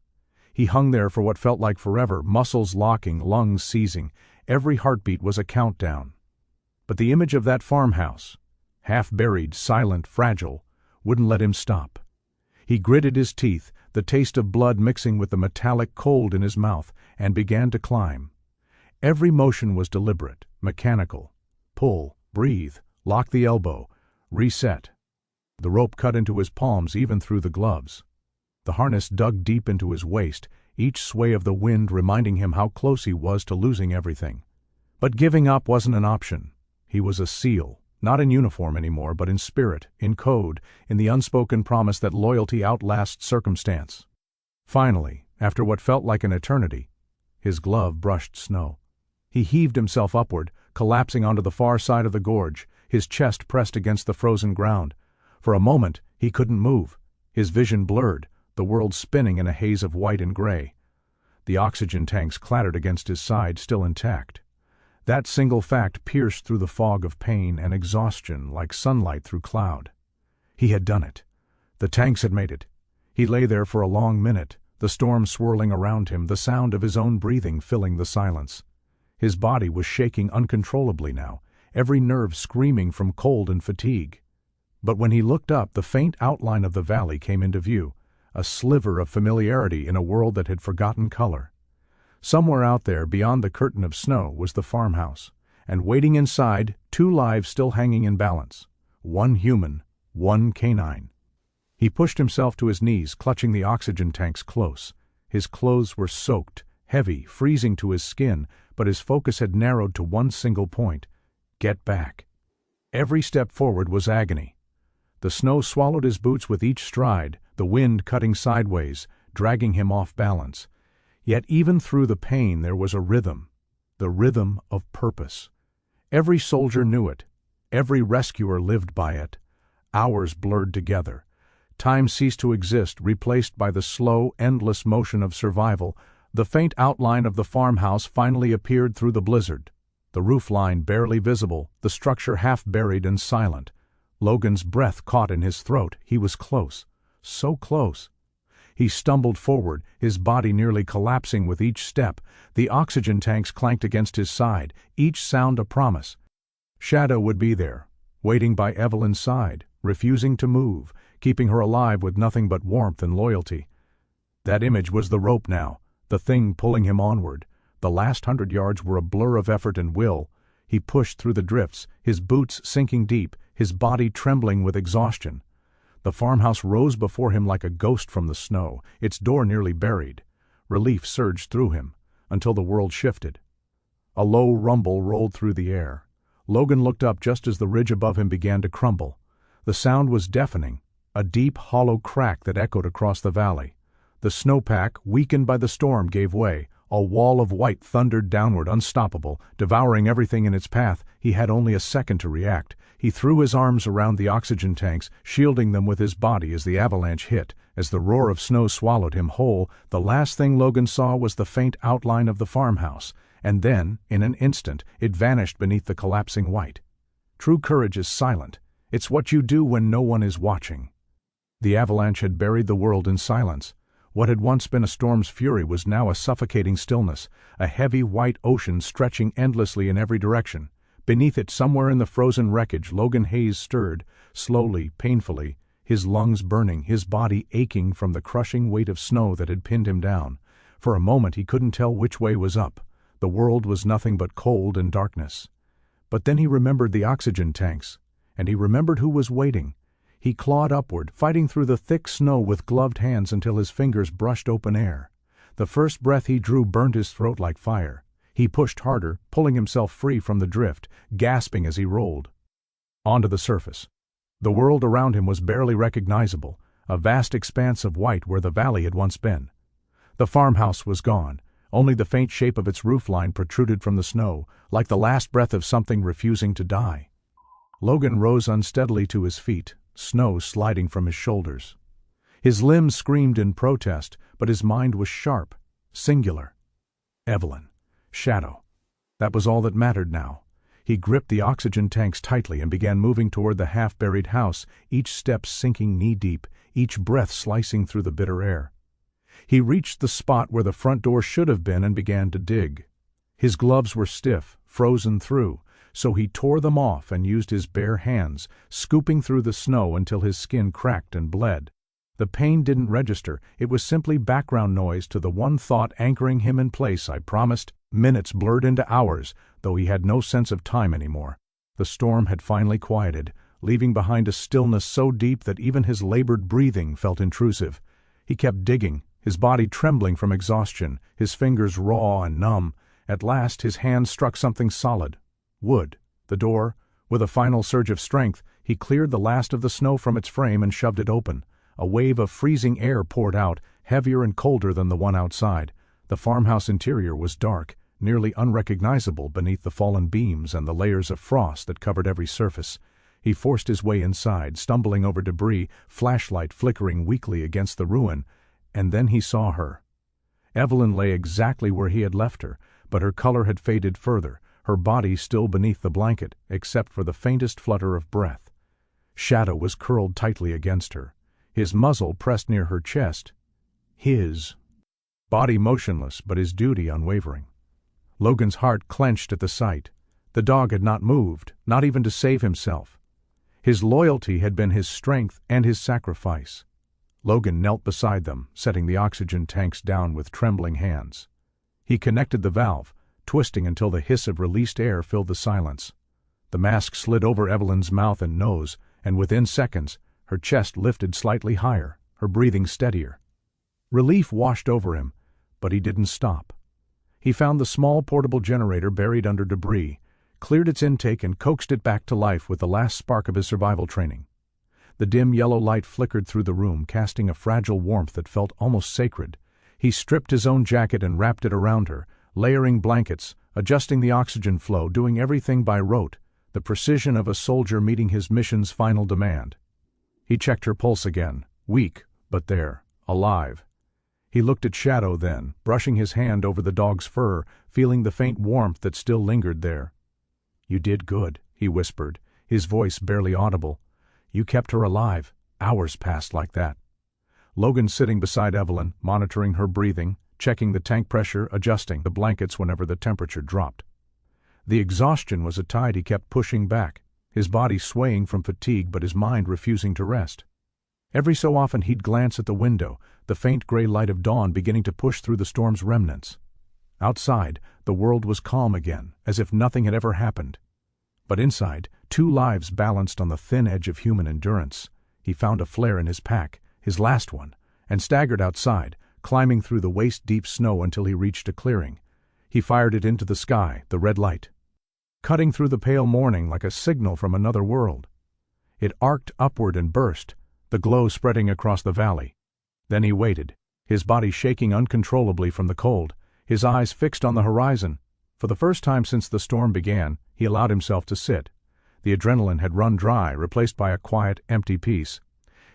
He hung there for what felt like forever, muscles locking, lungs seizing. Every heartbeat was a countdown. But the image of that farmhouse, half-buried, silent, fragile, wouldn't let him stop. He gritted his teeth, the taste of blood mixing with the metallic cold in his mouth, and began to climb. Every motion was deliberate, mechanical. Pull, breathe, lock the elbow, reset. The rope cut into his palms even through the gloves. The harness dug deep into his waist, each sway of the wind reminding him how close he was to losing everything. But giving up wasn't an option. He was a SEAL, not in uniform anymore, but in spirit, in code, in the unspoken promise that loyalty outlasts circumstance. Finally, after what felt like an eternity, his glove brushed snow. He heaved himself upward, collapsing onto the far side of the gorge, his chest pressed against the frozen ground. For a moment, he couldn't move, his vision blurred, the world spinning in a haze of white and gray. The oxygen tanks clattered against his side, still intact. That single fact pierced through the fog of pain and exhaustion like sunlight through cloud. He had done it. The tanks had made it. He lay there for a long minute, the storm swirling around him, the sound of his own breathing filling the silence. His body was shaking uncontrollably now, every nerve screaming from cold and fatigue. But when he looked up, the faint outline of the valley came into view, a sliver of familiarity in a world that had forgotten color. Somewhere out there, beyond the curtain of snow, was the farmhouse, and waiting inside, two lives still hanging in balance. One human, one canine. He pushed himself to his knees, clutching the oxygen tanks close. His clothes were soaked, heavy, freezing to his skin, but his focus had narrowed to one single point: get back. Every step forward was agony. The snow swallowed his boots with each stride, the wind cutting sideways, dragging him off balance. Yet even through the pain there was a rhythm, the rhythm of purpose. Every soldier knew it. Every rescuer lived by it. Hours blurred together. Time ceased to exist, replaced by the slow, endless motion of survival. The faint outline of the farmhouse finally appeared through the blizzard. The roof line barely visible, the structure half buried and silent. Logan's breath caught in his throat. He was close. So close. He stumbled forward, his body nearly collapsing with each step. The oxygen tanks clanked against his side, each sound a promise. Shadow would be there, waiting by Evelyn's side, refusing to move, keeping her alive with nothing but warmth and loyalty. That image was the rope now, the thing pulling him onward. The last 100 yards were a blur of effort and will. He pushed through the drifts, his boots sinking deep, his body trembling with exhaustion. The farmhouse rose before him like a ghost from the snow, its door nearly buried. Relief surged through him, until the world shifted. A low rumble rolled through the air. Logan looked up just as the ridge above him began to crumble. The sound was deafening, a deep, hollow crack that echoed across the valley. The snowpack, weakened by the storm, gave way. A wall of white thundered downward, unstoppable, devouring everything in its path. He had only a second to react. He threw his arms around the oxygen tanks, shielding them with his body as the avalanche hit. As the roar of snow swallowed him whole, the last thing Logan saw was the faint outline of the farmhouse, and then, in an instant, it vanished beneath the collapsing white. True courage is silent. It's what you do when no one is watching. The avalanche had buried the world in silence. What had once been a storm's fury was now a suffocating stillness, a heavy white ocean stretching endlessly in every direction. Beneath it, somewhere in the frozen wreckage, Logan Hayes stirred, slowly, painfully, his lungs burning, his body aching from the crushing weight of snow that had pinned him down. For a moment he couldn't tell which way was up. The world was nothing but cold and darkness. But then he remembered the oxygen tanks, and he remembered who was waiting. He clawed upward, fighting through the thick snow with gloved hands until his fingers brushed open air. The first breath he drew burned his throat like fire. He pushed harder, pulling himself free from the drift, gasping as he rolled onto the surface. The world around him was barely recognizable, a vast expanse of white where the valley had once been. The farmhouse was gone. Only the faint shape of its roofline protruded from the snow, like the last breath of something refusing to die. Logan rose unsteadily to his feet, snow sliding from his shoulders. His limbs screamed in protest, but his mind was sharp, singular. Evelyn. Shadow. That was all that mattered now. He gripped the oxygen tanks tightly and began moving toward the half-buried house, each step sinking knee-deep, each breath slicing through the bitter air. He reached the spot where the front door should have been and began to dig. His gloves were stiff, frozen through, so he tore them off and used his bare hands, scooping through the snow until his skin cracked and bled. The pain didn't register. It was simply background noise to the one thought anchoring him in place. I promised. Minutes blurred into hours, though he had no sense of time anymore. The storm had finally quieted, leaving behind a stillness so deep that even his labored breathing felt intrusive. He kept digging, his body trembling from exhaustion, his fingers raw and numb. At last his hand struck something solid. Wood. The door. With a final surge of strength, he cleared the last of the snow from its frame and shoved it open. A wave of freezing air poured out, heavier and colder than the one outside. The farmhouse interior was dark, nearly unrecognizable beneath the fallen beams and the layers of frost that covered every surface. He forced his way inside, stumbling over debris, flashlight flickering weakly against the ruin, and then he saw her. Evelyn lay exactly where he had left her, but her color had faded further, her body still beneath the blanket, except for the faintest flutter of breath. Shadow was curled tightly against her, his muzzle pressed near her chest. His body motionless, but his duty unwavering. Logan's heart clenched at the sight. The dog had not moved, not even to save himself. His loyalty had been his strength and his sacrifice. Logan knelt beside them, setting the oxygen tanks down with trembling hands. He connected the valve, twisting until the hiss of released air filled the silence. The mask slid over Evelyn's mouth and nose, and within seconds, her chest lifted slightly higher, her breathing steadier. Relief washed over him, but he didn't stop. He found the small portable generator buried under debris, cleared its intake and coaxed it back to life with the last spark of his survival training. The dim yellow light flickered through the room, casting a fragile warmth that felt almost sacred. He stripped his own jacket and wrapped it around her, layering blankets, adjusting the oxygen flow, doing everything by rote, the precision of a soldier meeting his mission's final demand. He checked her pulse again, weak, but there, alive. He looked at Shadow then, brushing his hand over the dog's fur, feeling the faint warmth that still lingered there. "You did good," he whispered, his voice barely audible. "You kept her alive. Hours passed like that." Logan sitting beside Evelyn, monitoring her breathing, checking the tank pressure, adjusting the blankets whenever the temperature dropped. The exhaustion was a tide he kept pushing back, his body swaying from fatigue but his mind refusing to rest. Every so often he'd glance at the window, the faint gray light of dawn beginning to push through the storm's remnants. Outside, the world was calm again, as if nothing had ever happened. But inside, two lives balanced on the thin edge of human endurance. He found a flare in his pack, his last one, and staggered outside, climbing through the waist-deep snow until he reached a clearing. He fired it into the sky, the red light, cutting through the pale morning like a signal from another world. It arced upward and burst, the glow spreading across the valley. Then he waited, his body shaking uncontrollably from the cold, his eyes fixed on the horizon. For the first time since the storm began, he allowed himself to sit. The adrenaline had run dry, replaced by a quiet, empty peace.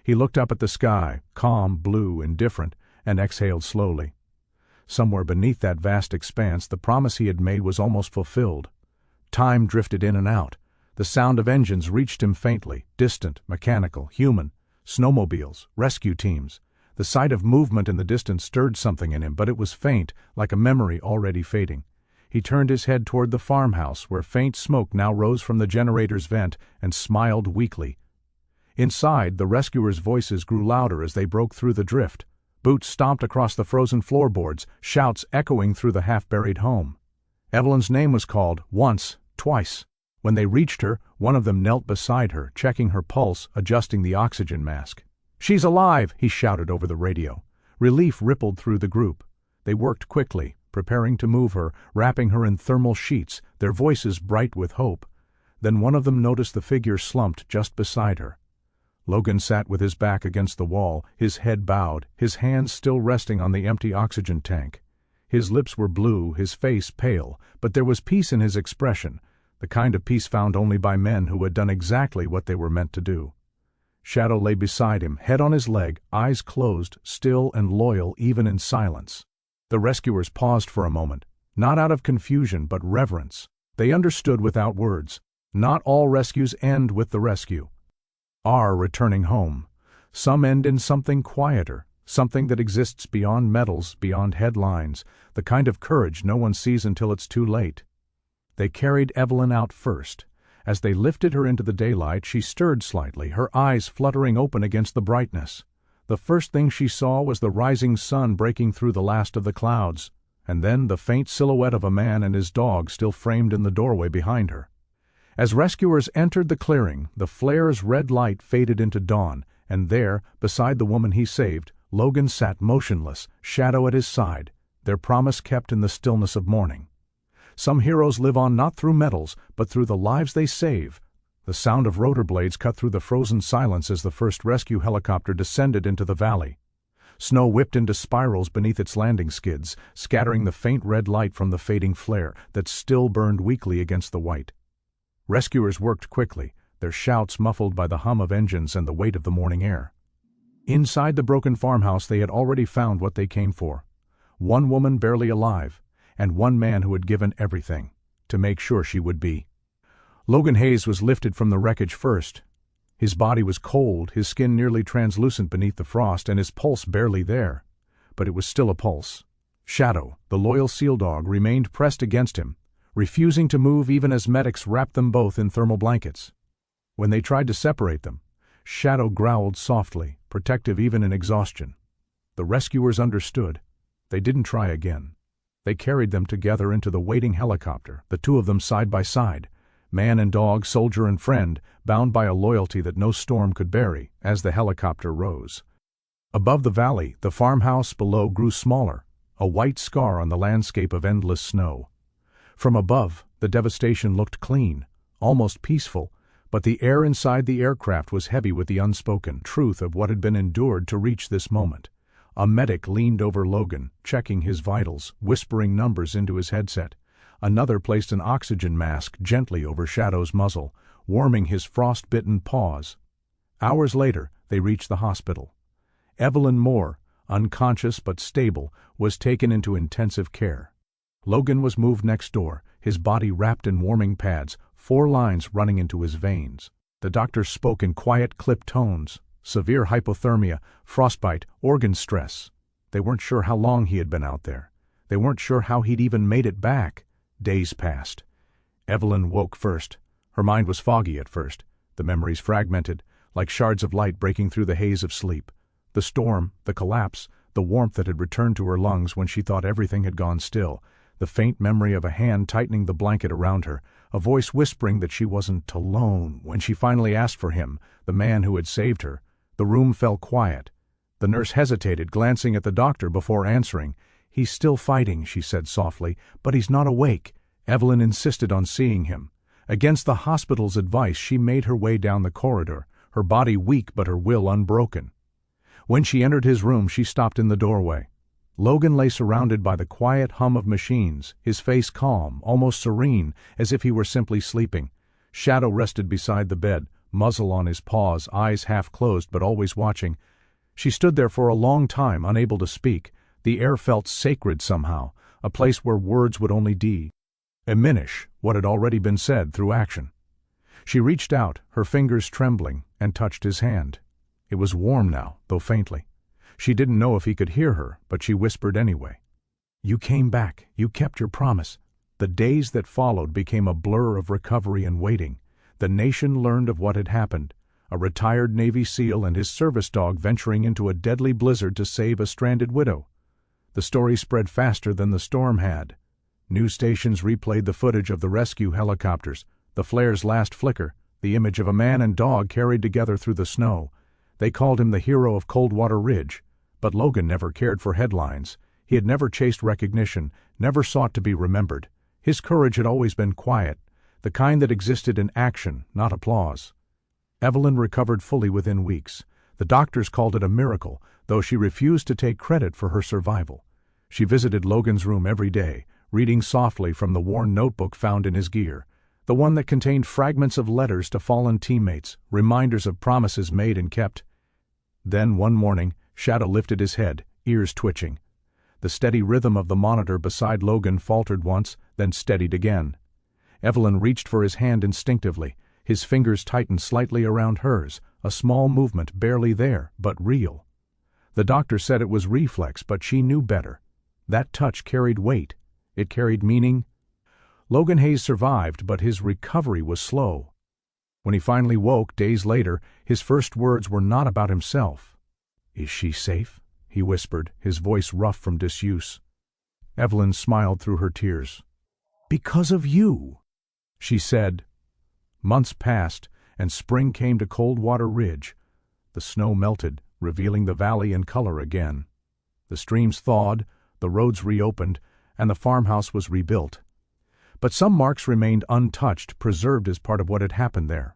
He looked up at the sky, calm, blue, indifferent, and exhaled slowly. Somewhere beneath that vast expanse, the promise he had made was almost fulfilled. Time drifted in and out. The sound of engines reached him faintly, distant, mechanical, human. Snowmobiles, rescue teams. The sight of movement in the distance stirred something in him, but it was faint, like a memory already fading. He turned his head toward the farmhouse, where faint smoke now rose from the generator's vent, and smiled weakly. Inside, the rescuers' voices grew louder as they broke through the drift. Boots stomped across the frozen floorboards, shouts echoing through the half-buried home. Evelyn's name was called, once, twice. When they reached her, one of them knelt beside her, checking her pulse, adjusting the oxygen mask. "She's alive!" he shouted over the radio. Relief rippled through the group. They worked quickly, preparing to move her, wrapping her in thermal sheets, their voices bright with hope. Then one of them noticed the figure slumped just beside her. Logan sat with his back against the wall, his head bowed, his hands still resting on the empty oxygen tank. His lips were blue, his face pale, but there was peace in his expression, the kind of peace found only by men who had done exactly what they were meant to do. Shadow lay beside him, head on his leg, eyes closed, still and loyal even in silence. The rescuers paused for a moment, not out of confusion but reverence. They understood without words. Not all rescues end with the rescue. Are returning home. Some end in something quieter, something that exists beyond medals, beyond headlines, the kind of courage no one sees until it's too late. They carried Evelyn out first. As they lifted her into the daylight, she stirred slightly, her eyes fluttering open against the brightness. The first thing she saw was the rising sun breaking through the last of the clouds, and then the faint silhouette of a man and his dog still framed in the doorway behind her. As rescuers entered the clearing, the flare's red light faded into dawn, and there, beside the woman he saved, Logan sat motionless, Shadow at his side, their promise kept in the stillness of morning. Some heroes live on not through medals, but through the lives they save. The sound of rotor blades cut through the frozen silence as the first rescue helicopter descended into the valley. Snow whipped into spirals beneath its landing skids, scattering the faint red light from the fading flare that still burned weakly against the white. Rescuers worked quickly, their shouts muffled by the hum of engines and the weight of the morning air. Inside the broken farmhouse they had already found what they came for. One woman barely alive, and one man who had given everything, to make sure she would be. Logan Hayes was lifted from the wreckage first. His body was cold, his skin nearly translucent beneath the frost, and his pulse barely there. But it was still a pulse. Shadow, the loyal seal dog, remained pressed against him, refusing to move even as medics wrapped them both in thermal blankets. When they tried to separate them, Shadow growled softly, protective even in exhaustion. The rescuers understood. They didn't try again. They carried them together into the waiting helicopter, the two of them side by side, man and dog, soldier and friend, bound by a loyalty that no storm could bury, as the helicopter rose. Above the valley, the farmhouse below grew smaller, a white scar on the landscape of endless snow. From above, the devastation looked clean, almost peaceful, But the air inside the aircraft was heavy with the unspoken truth of what had been endured to reach this moment. A medic leaned over Logan, checking his vitals, whispering numbers into his headset. Another placed an oxygen mask gently over Shadow's muzzle, warming his frost-bitten paws. Hours later, they reached the hospital. Evelyn Moore, unconscious but stable, was taken into intensive care. Logan was moved next door, his body wrapped in warming pads, 4 lines running into his veins. The doctor spoke in quiet, clipped tones. Severe hypothermia, frostbite, organ stress. They weren't sure how long he had been out there. They weren't sure how he'd even made it back. Days passed. Evelyn woke first. Her mind was foggy at first, the memories fragmented, like shards of light breaking through the haze of sleep. The storm, the collapse, the warmth that had returned to her lungs when she thought everything had gone still, the faint memory of a hand tightening the blanket around her, a voice whispering that she wasn't alone when she finally asked for him, the man who had saved her. The room fell quiet. The nurse hesitated, glancing at the doctor before answering. "He's still fighting," she said softly, "but he's not awake." Evelyn insisted on seeing him. Against the hospital's advice, she made her way down the corridor, her body weak but her will unbroken. When she entered his room, she stopped in the doorway. Logan lay surrounded by the quiet hum of machines, his face calm, almost serene, as if he were simply sleeping. Shadow rested beside the bed, muzzle on his paws, eyes half closed but always watching. She stood there for a long time, unable to speak. The air felt sacred somehow, a place where words would only diminish what had already been said through action. She reached out, her fingers trembling, and touched his hand. It was warm now, though faintly. She didn't know if he could hear her, but she whispered anyway. "You came back. You kept your promise." The days that followed became a blur of recovery and waiting. The nation learned of what had happened. A retired Navy SEAL and his service dog venturing into a deadly blizzard to save a stranded widow. The story spread faster than the storm had. News stations replayed the footage of the rescue helicopters, the flare's last flicker, the image of a man and dog carried together through the snow. They called him the hero of Coldwater Ridge. But Logan never cared for headlines. He had never chased recognition, never sought to be remembered. His courage had always been quiet, the kind that existed in action, not applause. Evelyn recovered fully within weeks. The doctors called it a miracle, though she refused to take credit for her survival. She visited Logan's room every day, reading softly from the worn notebook found in his gear, the one that contained fragments of letters to fallen teammates, reminders of promises made and kept. Then, one morning, Shadow lifted his head, ears twitching. The steady rhythm of the monitor beside Logan faltered once, then steadied again. Evelyn reached for his hand instinctively. His fingers tightened slightly around hers, a small movement barely there, but real. The doctor said it was reflex, but she knew better. That touch carried weight. It carried meaning. Logan Hayes survived, but his recovery was slow. When he finally woke, days later, his first words were not about himself. "Is she safe?" he whispered, his voice rough from disuse. Evelyn smiled through her tears. "Because of you," she said. Months passed, and spring came to Coldwater Ridge. The snow melted, revealing the valley in color again. The streams thawed, the roads reopened, and the farmhouse was rebuilt. But some marks remained untouched, preserved as part of what had happened there.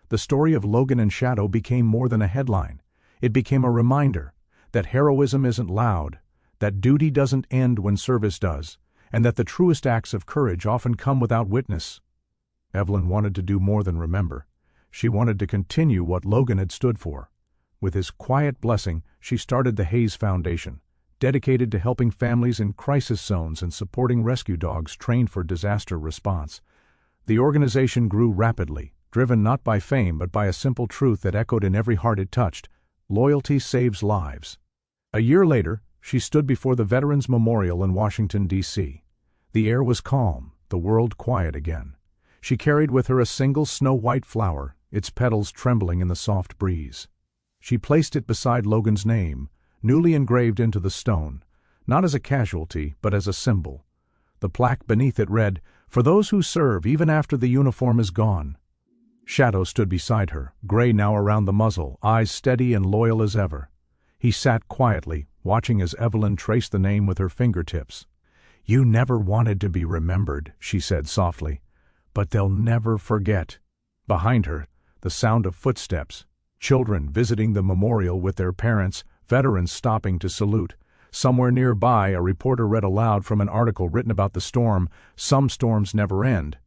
The story of Logan and Shadow became more than a headline. It became a reminder that heroism isn't loud, that duty doesn't end when service does, and that the truest acts of courage often come without witness. Evelyn wanted to do more than remember. She wanted to continue what Logan had stood for. With his quiet blessing, she started the Hayes Foundation, dedicated to helping families in crisis zones and supporting rescue dogs trained for disaster response. The organization grew rapidly, driven not by fame but by a simple truth that echoed in every heart it touched: loyalty saves lives. A year later, she stood before the Veterans Memorial in Washington, D.C. The air was calm, the world quiet again. She carried with her a single snow-white flower, its petals trembling in the soft breeze. She placed it beside Logan's name, newly engraved into the stone, not as a casualty, but as a symbol. The plaque beneath it read, "For those who serve even after the uniform is gone." Shadow stood beside her, gray now around the muzzle, eyes steady and loyal as ever. He sat quietly, watching as Evelyn traced the name with her fingertips. "You never wanted to be remembered," she said softly, "but they'll never forget." Behind her, the sound of footsteps, children visiting the memorial with their parents, veterans stopping to salute. Somewhere nearby, a reporter read aloud from an article written about the storm. Some storms never end.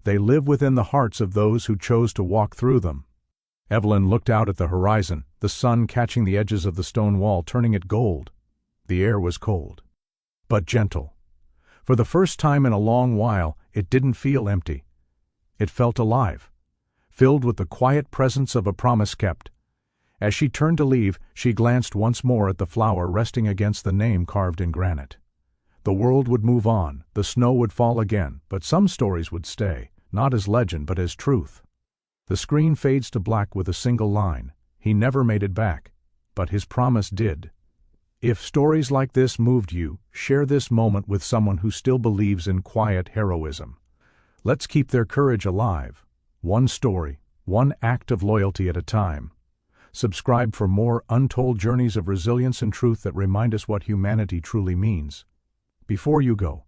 They live within the hearts of those who chose to walk through them. Evelyn looked out at the horizon, the sun catching the edges of the stone wall, turning it gold. The air was cold, but gentle. For the first time in a long while, it didn't feel empty. It felt alive, filled with the quiet presence of a promise kept. As she turned to leave, she glanced once more at the flower resting against the name carved in granite. The world would move on, the snow would fall again, but some stories would stay, not as legend but as truth. The screen fades to black with a single line. He never made it back, but his promise did. If stories like this moved you, share this moment with someone who still believes in quiet heroism. Let's keep their courage alive. One story, one act of loyalty at a time. Subscribe for more untold journeys of resilience and truth that remind us what humanity truly means. Before you go,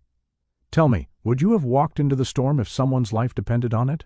tell me, would you have walked into the storm if someone's life depended on it?